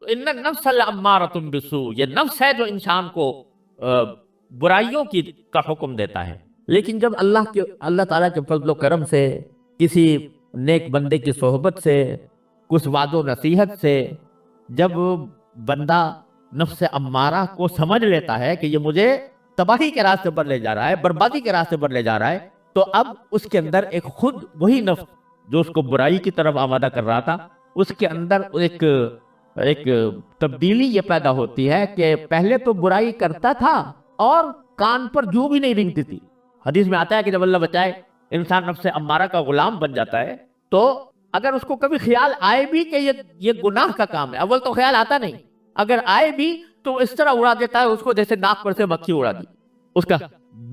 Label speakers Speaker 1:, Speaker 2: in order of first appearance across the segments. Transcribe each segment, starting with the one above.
Speaker 1: ان النفس لامارۃ بالسوء، یہ نفس ہے جو انسان کو برائیوں کی کا حکم دیتا ہے۔ لیکن جب اللہ تعالیٰ کے فضل و کرم سے، کسی نیک بندے کی صحبت سے، کچھ وعد و نصیحت سے، جب بندہ نفس امارہ کو سمجھ لیتا ہے کہ یہ مجھے تباہی کے راستے پر لے جا رہا ہے، بربادی کے راستے پر لے جا رہا ہے، تو اب اس کے اندر ایک خود وہی نفس جو اس کو برائی کی طرف آمادہ کر رہا تھا، اس کے اندر ایک تبدیلی یہ پیدا ہوتی ہے کہ پہلے تو برائی کرتا تھا اور کان پر جوں بھی نہیں رنگتی تھی۔ حدیث میں آتا ہے کہ جب اللہ بچائے انسان نفس امارہ کا غلام بن جاتا ہے، تو اگر اس کو کبھی خیال آئے بھی کہ یہ گناہ کا کام ہے، اول تو خیال آتا نہیں، اگر آئے بھی تو اس طرح اڑا دیتا ہے اس کو جیسے ناک پر سے مکھی اڑا دی، اس کا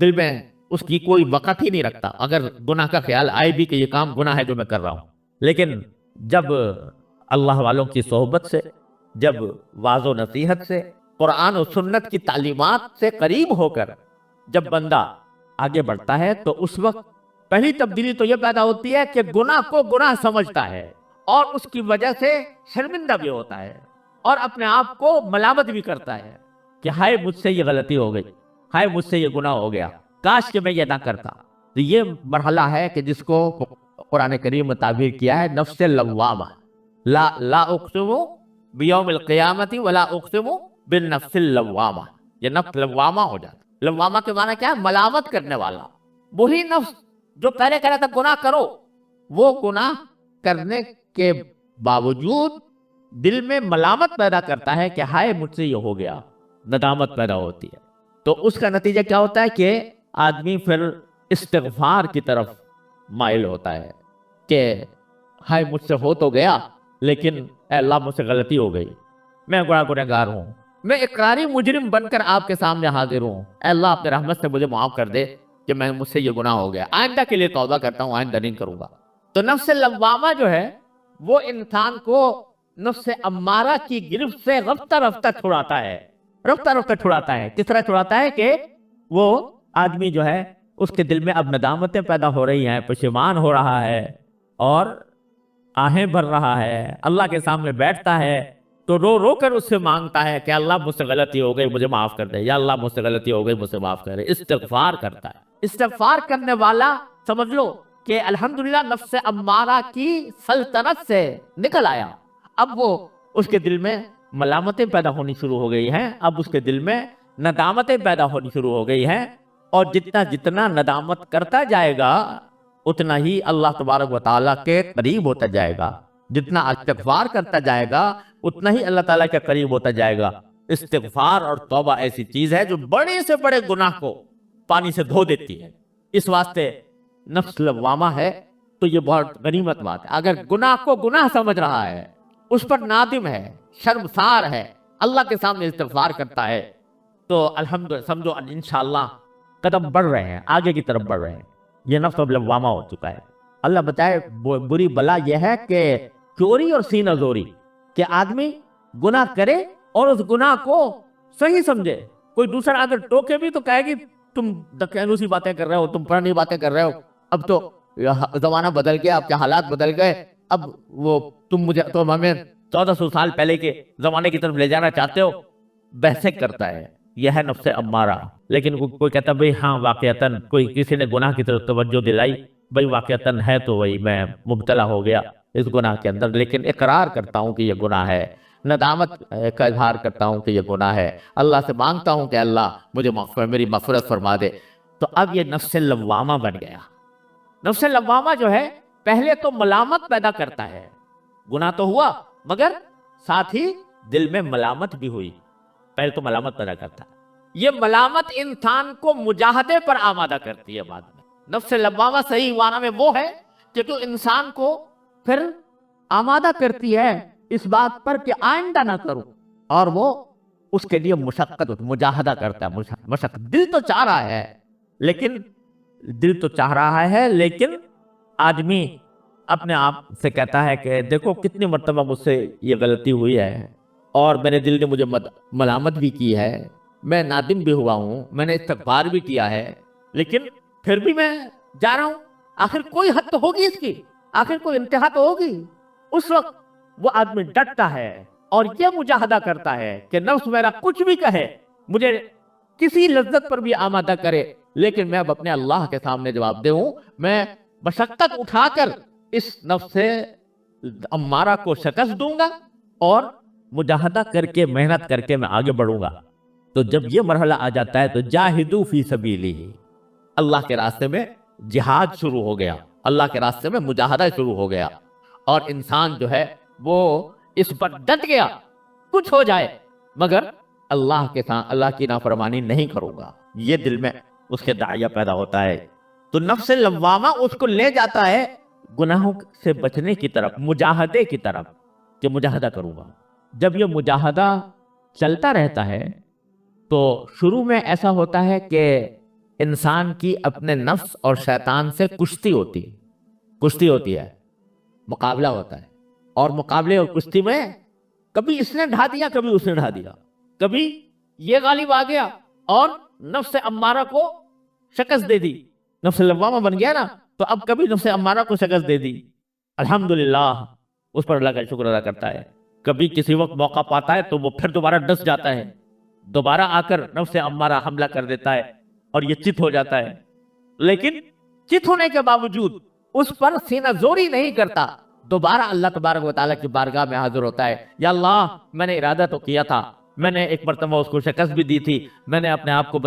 Speaker 1: دل میں اس کی کوئی وقت ہی نہیں رکھتا اگر گناہ کا خیال آئے بھی کہ یہ کام گناہ ہے جو میں کر رہا ہوں۔ لیکن جب اللہ والوں کی صحبت سے، جب واعظ و نصیحت سے، قرآن و سنت کی تعلیمات سے قریب ہو کر جب بندہ آگے بڑھتا ہے، تو اس وقت پہلی تبدیلی تو یہ پیدا ہوتی ہے کہ گناہ کو گناہ سمجھتا ہے اور اس کی وجہ سے شرمندہ بھی ہوتا ہے اور اپنے آپ کو ملامت بھی کرتا ہے کہ ہائے مجھ سے یہ غلطی ہو گئی، ہائے مجھ سے یہ گناہ ہو گیا، کاش کہ میں یہ نہ کرتا۔ تو یہ مرحلہ ہے کہ جس کو قرآن کریم میں تعبیر کیا ہے نفس لوامہ، لا اقسم بیوم القیامت ولا اقسم بالنفس اللوامہ، یہ نفس لوامہ ہو جاتا۔ لوامہ کے معنی کیا ہے؟ ملامت کرنے والا، وہی نفس جو پہلے کہہ رہا تھا گناہ کرو، وہ گناہ کرنے کے باوجود دل میں ملامت پیدا کرتا ہے کہ ہائے مجھ سے یہ ہو گیا، ندامت پیدا ہوتی ہے۔ تو اس کا نتیجہ کیا ہوتا ہے کہ آدمی پھر استغفار کی طرف مائل ہوتا ہے کہ ہائے مجھ سے ہو تو گیا، لیکن اے اللہ مجھ سے غلطی ہو گئی، میں گنہگار ہوں، میں اقراری مجرم بن کر آپ کے سامنے حاضر ہوں، اے اللہ اپنے رحمت سے مجھے معاف کر دے کہ مجھ سے یہ گناہ ہو گیا، آئندہ کے لیے توبہ کرتا ہوں، آئندہ نہیں کروں گا۔ تو نفس لوامہ جو ہے وہ انسان کو نفس امارہ کی گرفت سے رفتہ رفتہ چھڑاتا ہے، رفتہ رفتہ چھڑاتا ہے۔ کس طرح چھڑاتا ہے کہ وہ آدمی جو ہے اس کے دل میں اب ندامتیں پیدا ہو رہی ہیں، پشیمان ہو رہا ہے اور آہیں بھر رہا ہے، اللہ کے سامنے بیٹھتا ہے تو رو رو کر اس سے مانگتا ہے کہ اللہ مجھ سے غلطی ہو گئی مجھے معاف کر دے، یا اللہ مجھ سے غلطی ہو گئی مجھ سے معاف کر دے، استغفار کرتا ہے۔ استغفار کرنے والا سمجھ لو کہ الحمدللہ نفس امارہ کی سلطنت سے نکل آیا، اب وہ اس کے دل میں ملامتیں پیدا ہونی شروع ہو گئی ہیں، اب اس کے دل میں ندامتیں پیدا ہونی شروع ہو گئی ہیں، اور جتنا ندامت کرتا جائے گا اتنا ہی اللہ تبارک و تعالیٰ کے قریب ہوتا جائے گا، جتنا استغفار کرتا جائے گا اتنا ہی اللہ تعالیٰ کے قریب ہوتا جائے گا۔ استغفار اور توبہ ایسی چیز ہے جو بڑے سے بڑے گناہ کو پانی سے دھو دیتی ہے، اس واسطے نفس لوامہ ہے تو یہ بہت غنیمت بات ہے۔ اگر گناہ کو گناہ سمجھ رہا ہے، اس پر نادم ہے، شرمسار ہے، اللہ کے سامنے استغفار کرتا ہے، تو الحمدللہ سمجھو انشاءاللہ قدم بڑھ رہے ہیں، آگے کی طرف بڑھ رہے ہیں، یہ نفس لوامہ ہو چکا ہے۔ اللہ بتائے بری بلا یہ ہے کہ چوری اور سینہ زوری، کہ آدمی گناہ کرے اور اس گناہ کو صحیح سمجھے، کوئی دوسرا اگر ٹوکے بھی تو کہے گی تم دقیانوسی باتیں کر رہے ہو، تم پرانی باتیں کر رہے ہو، اب تو زمانہ بدل گیا، اب کے حالات بدل گئے، اب وہ تم ہمیں 1400 سال پہلے کے زمانے کی طرف لے جانا چاہتے ہو، بحثیں کرتا ہے۔ یہ ہے نفس امارہ۔ لیکن کوئی کہتا بھئی ہاں واقعتاً کوئی کسی نے گناہ کی طرف توجہ دلائی، بھئی واقعتاً ہے تو وہی میں مبتلا ہو گیا اس گناہ کے اندر، لیکن اقرار کرتا ہوں کہ یہ گناہ ہے، ندامت کا اظہار کرتا ہوں کہ یہ گناہ ہے، اللہ سے مانگتا ہوں کہ اللہ مجھے میری مغفرت فرما دے۔ تو اب یہ نفس لوامہ بن گیا۔ نفس لوامہ جو ہے پہلے تو ملامت پیدا کرتا ہے، گناہ تو ہوا مگر ساتھ ہی دل میں ملامت بھی ہوئی، پہلے تو ملامت پیدا کرتا ہے۔ یہ ملامت انسان کو مجاہدے پر آمادہ کرتی ہے بعد میں۔ نفس لوامہ صحیح معنی میں وہ ہے کہ جو انسان کو پھر آمادہ کرتی ہے اس بات پر کہ آئندہ نہ کروں، اور وہ اس کے لیے مشقت مجاہدہ کرتا ہے، مشقت۔ دل تو چاہ رہا ہے لیکن آدمی اپنے آپ سے کہتا ہے کہ دیکھو کتنی مرتبہ مجھ سے یہ غلطی ہوئی ہے اور میرے دل نے مجھے ملامت بھی کی ہے، میں نادم بھی ہوا ہوں، میں نے استغفار بھی کیا ہے، لیکن پھر بھی میں جا رہا ہوں، آخر کوئی حد تو ہوگی اس کی، آخر کوئی انتہا تو ہوگی۔ اس وقت وہ آدمی ڈٹتا ہے اور یہ مجاہدہ کرتا ہے کہ نفس میرا کچھ بھی کہے، مجھے کسی لذت پر بھی آمادہ کرے، لیکن میں اب اپنے اللہ کے سامنے جواب دہ ہوں، میں مشقت اٹھا کر اس نفس امارہ کو شکست دوں گا اور مجاہدہ کر کے محنت کر کے میں آگے بڑھوں گا۔ تو جب یہ مرحلہ آ جاتا ہے تو جاہدو فی سبیلہ، اللہ کے راستے میں جہاد شروع ہو گیا، اللہ کے راستے میں مجاہدہ شروع ہو گیا، اور انسان جو ہے وہ اس پر ڈٹ گیا، کچھ ہو جائے مگر اللہ کے ساتھ اللہ کی نافرمانی نہیں کروں گا، یہ دل میں اس کے داعیہ پیدا ہوتا ہے۔ تو نفس لوامہ اس کو لے جاتا ہے گناہوں سے بچنے کی طرف، مجاہدے کی طرف، کہ مجاہدہ کروں گا۔ جب یہ مجاہدہ چلتا رہتا ہے تو شروع میں ایسا ہوتا ہے کہ انسان کی اپنے نفس اور شیطان سے کشتی ہوتی ہے، مقابلہ ہوتا ہے، اور مقابلے اور کشتی میں کبھی اس نے ڈھا دیا، کبھی اس نے ڈھا دیا، کبھی یہ غالب آ گیا اور نفس امارہ کو شکست دے دی، نفس لوامہ بن گیا نا، تو اب کبھی نفس امارہ کو شکست دے دی، الحمدللہ اس پر اللہ کا شکر ادا کرتا ہے۔ کبھی کسی وقت موقع پاتا ہے تو وہ پھر دوبارہ ڈس جاتا ہے، دوبارہ آ کر نفس امارہ حملہ کر دیتا ہے اور یہ چت ہو جاتا ہے، لیکن چت ہونے کے باوجود اس پر سینہ زوری نہیں کرتا، دوبارہ اللہ تبارک و تعالیٰ کی بارگاہ میں حاضر ہوتا ہے، یا اللہ میں نے ارادہ تو کیا تھا، میں نے ایک مرتبہ اس کو شکست بھی دی تھی، میں نے اپنے آپ کو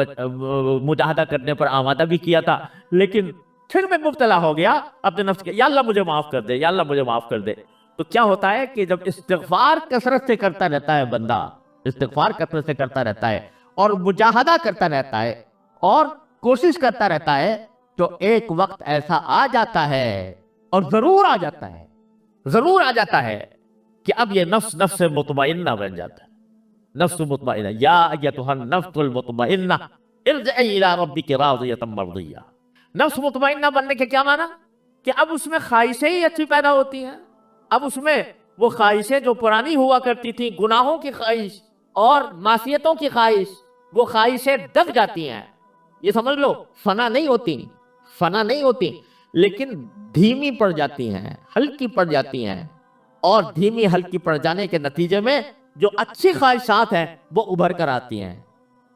Speaker 1: مجاہدہ کرنے پر آمادہ بھی کیا تھا، لیکن پھر میں مبتلا ہو گیا اپنے نفس کے، یا اللہ مجھے معاف کر دے، یا اللہ مجھے معاف کر دے۔ تو کیا ہوتا ہے کہ جب استغفار کثرت سے کرتا رہتا ہے بندہ، استغفار کثرت سے کرتا رہتا ہے اور مجاہدہ کرتا رہتا ہے اور کوشش کرتا رہتا ہے، تو ایک وقت ایسا آ جاتا ہے، اور ضرور آ جاتا ہے کہ اب یہ نفس مطمئنہ بن جاتا ہے، نفس مطمئنہ، یا ایتھا النفس المطمئنہ ارجعی الی ربک راضیۃ مرضیہ۔ نفس مطمئنہ بننے کے کیا معنی؟ کہ اب اس میں خواہشیں ہی اچھی پیدا ہوتی ہیں، اب اس میں وہ خواہشیں جو پرانی ہوا کرتی تھیں، گناہوں کی خواہش اور معصیتوں کی خواہش، وہ خواہشیں دب جاتی ہیں، یہ سمجھ لو فنا نہیں ہوتی، لیکن دھیمی پڑ جاتی ہیں، ہلکی پڑ جاتی ہیں، اور دھیمی ہلکی پڑ جانے کے نتیجے میں جو اچھی خواہشات ہیں وہ ابھر کر آتی ہیں،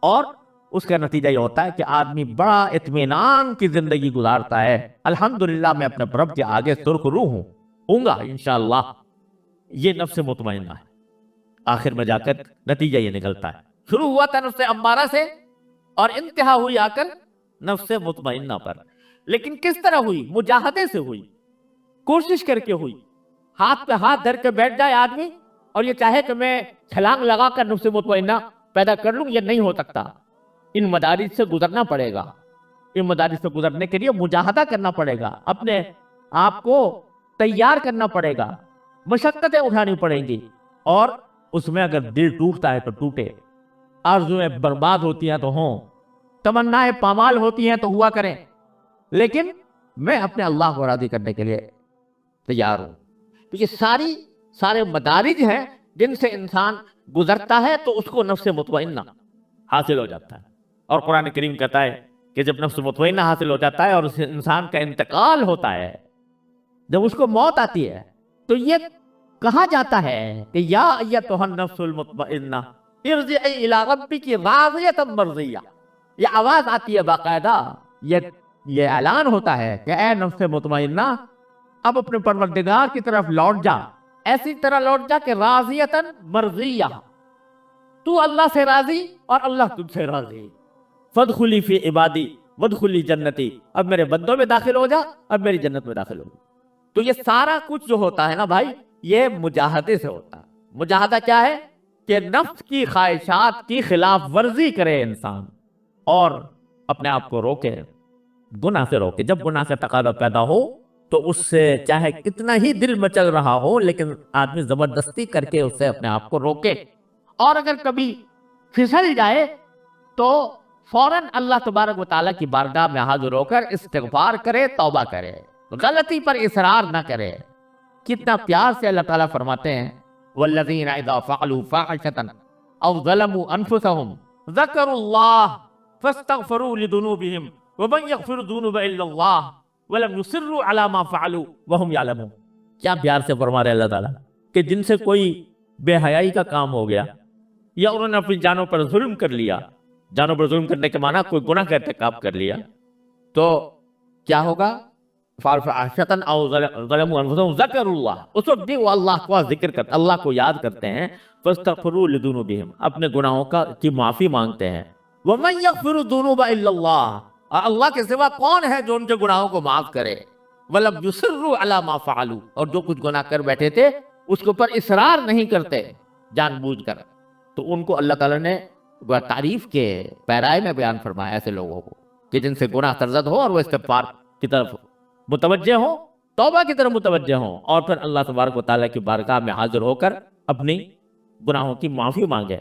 Speaker 1: اور اس کا نتیجہ یہ ہوتا ہے کہ آدمی بڑا اطمینان کی زندگی گزارتا ہے، الحمدللہ میں اپنے رب کے آگے سرخ روح ہوں گا انشاءاللہ۔ یہ نفس مطمئنہ ہے، آخر میں جا کر نتیجہ یہ نکلتا ہے، شروع ہوا تھا نفس امارہ سے اور انتہا ہوئی آ کر نفس مطمئنہ پر، لیکن کس طرح ہوئی؟ مجاہدے سے ہوئی، کوشش کر کے ہوئی۔ ہاتھ پہ ہاتھ دھر کے بیٹھ جائے آدمی اور یہ چاہے کہ میں چھلانگ لگا کر نفس مطمئنہ پیدا کر لوں، یہ نہیں ہو سکتا، ان مدارج سے گزرنا پڑے گا، ان مدارج سے گزرنے کے لیے مجاہدہ کرنا پڑے گا، اپنے آپ کو تیار کرنا پڑے گا، مشقتیں اٹھانی پڑیں گی، اور اس میں اگر دل ٹوٹتا ہے تو ٹوٹے، آرزویں برباد ہوتی ہیں تو ہوں، تمنائیں پامال ہوتی ہیں تو ہوا کریں، لیکن میں اپنے اللہ کو راضی کرنے کے لیے تیار ہوں۔ تو یہ سارے مدارج ہیں جن سے انسان گزرتا ہے تو اس کو نفس مطمئنہ حاصل ہو جاتا ہے، اور قرآن کریم کہتا ہے کہ جب نفس مطمئنہ حاصل ہو جاتا ہے اور اس انسان کا انتقال ہوتا ہے، جب اس کو موت آتی ہے، تو یہ کہا جاتا ہے کہ یا ایتھا النفس المطمئنہ ارجعی الی ربک راضیۃ مرضیہ، یہ آواز آتی ہے باقاعدہ، یہ اعلان ہوتا ہے کہ اے نفس مطمئنہ اب اپنے پروردگار کی طرف لوٹ جا، ایسی طرح لوٹ جا کہ راضیۃ مرضیہ، تو اللہ سے راضی اور اللہ تجھ سے راضی، فادخلی فی عبادی وادخلی جنتی، اب میرے بندوں میں داخل ہو جا، اب میری جنت میں داخل ہو۔ تو یہ سارا کچھ جو ہوتا ہے نا بھائی، یہ مجاہدے سے ہوتا ہے۔ مجاہدہ کیا ہے؟ کہ نفس کی خواہشات کی خلاف ورزی کرے انسان اور اپنے آپ کو روکے، گناہ سے روکے۔ جب گناہ سے تقاضا پیدا ہو تو اس سے چاہے کتنا ہی دل مچل رہا ہو، لیکن آدمی زبردستی کر کے اس سے اپنے آپ کو روکے، اور اگر کبھی پھسل جائے تو فوراً اللہ تبارک و تعالیٰ کی بارگاہ میں حاضر ہو کر استغفار کرے، توبہ کرے، غلطی پر اصرار نہ کرے۔ کتنا پیار سے اللہ تعالیٰ فرماتے ہیں والذین اذا فعلوا فاحشۃ او ظلموا انفسهم ذکروا اللہ فاستغفروا لذنوبهم ومن یغفر الذنوب الا اللہ ولم یصروا علی ما فعلوا وهم یعلمون۔ کیا پیار سے فرما رہے اللہ تعالیٰ کہ جن سے کوئی بے حیائی کا کام ہو گیا، یا انہوں نے اپنی جانوں پر ظلم کر لیا، جانوں پر ظلم کرنے کے معنی کوئی گناہ کا ارتکاب کر لیا، تو کیا ہوگا؟ فَعَاشَةً أَوْ ظَلَمُوا أَنفُسَهُمْ ذَكَرُوا اللَّهَ، اس وقت بھی وہ اللہ کو ذکر کرتے، اللہ کو یاد کرتے ہیں، فَاسْتَغْفِرُوا لِذُنُوبِهِمْ، اپنے گناہوں کی معافی مانگتے ہیں، وَمَن يَغْفِرُ الذُّنُوبَ إِلَّا اللَّهُ، اور اللہ کے سوا کون ہے جو ان کے گناہوں کو معاف کرے، وَلَمْ يُصِرُّوا عَلَى مَا فَعَلُوا، اور جو کچھ گناہ کر بیٹھے تھے اس کے اوپر اصرار نہیں کرتے جان بوجھ کر، تو ان کو اللہ تعالیٰ نے تعریف کے پیرائے میں بیان فرمایا ایسے لوگوں کو کہ جن سے گناہ سرزد ہو اور وہ استغفار کی طرف متوجہ ہوں، توبہ کی طرف متوجہ ہوں، اور پھر اللہ تبارک و تعالیٰ کی بارگاہ میں حاضر ہو کر اپنی گناہوں کی معافی مانگے۔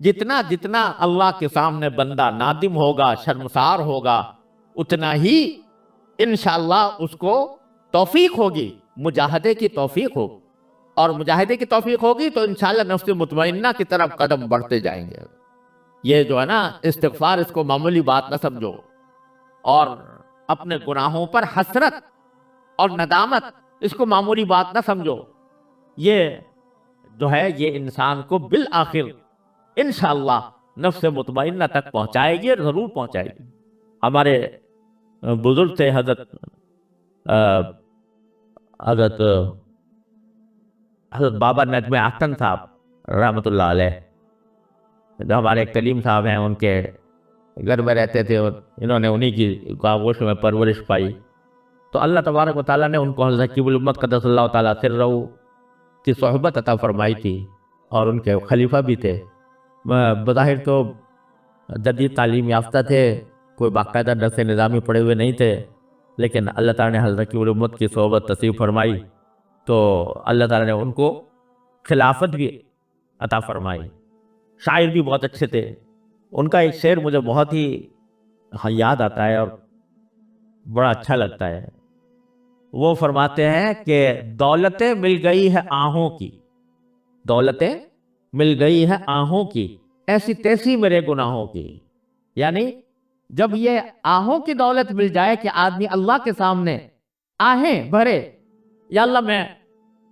Speaker 1: جتنا جتنا اللہ کے سامنے بندہ نادم ہوگا، شرمسار ہوگا، اتنا ہی انشاءاللہ اس کو توفیق ہوگی، مجاہدے کی توفیق ہوگی، اور مجاہدے کی توفیق ہوگی تو انشاءاللہ نفس مطمئنہ کی طرف قدم بڑھتے جائیں گے۔ یہ جو ہے نا استغفار، اس کو معمولی بات نہ سمجھو، اور اپنے گناہوں پر حسرت اور ندامت اس کو معمولی بات نہ سمجھو، یہ جو ہے یہ انسان کو بالآخر انشاءاللہ نفس مطمئنہ تک پہنچائے گی، اور ضرور پہنچائے گی۔ ہمارے بزرگ تھے حضرت بابا نجم احسن صاحب رحمۃ اللہ علیہ، جو ہمارے ایک کلیم صاحب ہیں، ان کے گھر میں رہتے تھے، اور انہوں نے انہی کی آغوش میں پرورش پائی، تو اللہ تبارک و تعالیٰ نے ان کو حضرت حکیم الامت قدس اللہ تعالیٰ سرہ کی صحبت عطا فرمائی تھی، اور ان کے خلیفہ بھی تھے۔ بظاہر تو جدید تعلیم یافتہ تھے، کوئی باقاعدہ درس نظامی پڑھے ہوئے نہیں تھے، لیکن اللہ تعالیٰ نے حضرت حکیم الامت کی صحبت نصیب فرمائی، تو اللہ تعالیٰ نے ان کو خلافت بھی عطا فرمائی۔ شاعر بھی بہت اچھے تھے، ان کا ایک شعر مجھے بہت ہی یاد آتا ہے اور بڑا اچھا لگتا ہے۔ وہ فرماتے ہیں کہ دولتیں مل گئی ہے آہوں کی، دولتیں مل گئی ہے آہوں کی، ایسی تیسی میرے گناہوں کی، یعنی جب یہ آہوں کی دولت مل جائے کہ آدمی اللہ کے سامنے آہیں بھرے، یا اللہ میں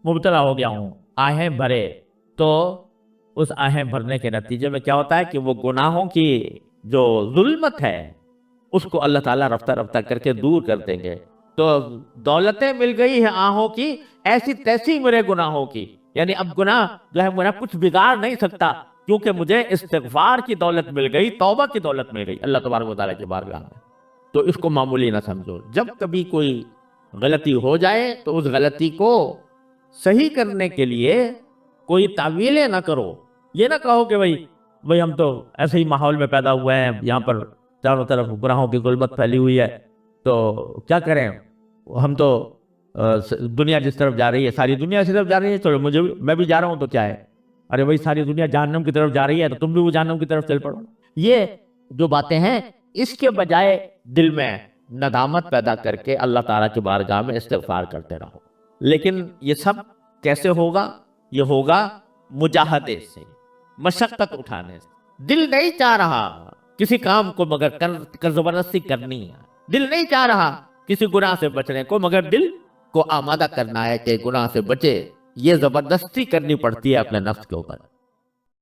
Speaker 1: مبتلا ہو گیا ہوں، آہیں بھرے، تو اس آہیں بھرنے کے نتیجے میں کیا ہوتا ہے کہ وہ گناہوں کی جو ظلمت ہے اس کو اللہ تعالیٰ رفتہ رفتہ کر کے دور کر دیں گے۔ تو دولتیں مل گئی ہے آہوں کی، ایسی تیسی میرے گناہوں کی، یعنی اب گناہ جو ہے میرا کچھ بگاڑ نہیں سکتا، کیونکہ مجھے استغفار کی دولت مل گئی، توبہ کی دولت مل گئی اللہ تبارک و تعالیٰ کی بارگاہ میں۔ تو اس کو معمولی نہ سمجھو، جب کبھی کوئی غلطی ہو جائے تو اس غلطی کو صحیح کرنے کے لیے کوئی تعویلیں نہ کرو، یہ نہ کہو کہ بھئی ہم تو ایسے ہی ماحول میں پیدا ہوئے ہیں، یہاں پر چاروں طرف گناہوں کی ظلمت پھیلی ہوئی ہے، تو کیا کریں، ہم تو دنیا جس طرف جا رہی ہے، ساری دنیا اسی طرف جا رہی ہے، تو میں بھی جا رہا ہوں، تو کیا ہے، ارے بھائی ساری دنیا جہنم کی طرف جا رہی ہے تو تم بھی وہ جہنم کی طرف چل پڑو۔ یہ جو باتیں ہیں، اس کے بجائے دل میں ندامت پیدا کر کے اللہ تعالیٰ کی بارگاہ میں استغفار کرتے رہو۔ لیکن یہ سب کیسے ہوگا؟ یہ ہوگا مجاہدے سے، مشقت اٹھانے سے۔ دل نہیں چاہ رہا کسی کام کو مگر زبردستی کرنی ہے، دل نہیں چاہ رہا کسی گناہ سے بچنے کو مگر دل کو آمادہ کرنا ہے کہ گناہ سے بچے، یہ زبردستی کرنی پڑتی ہے اپنے نفس کے اوپر۔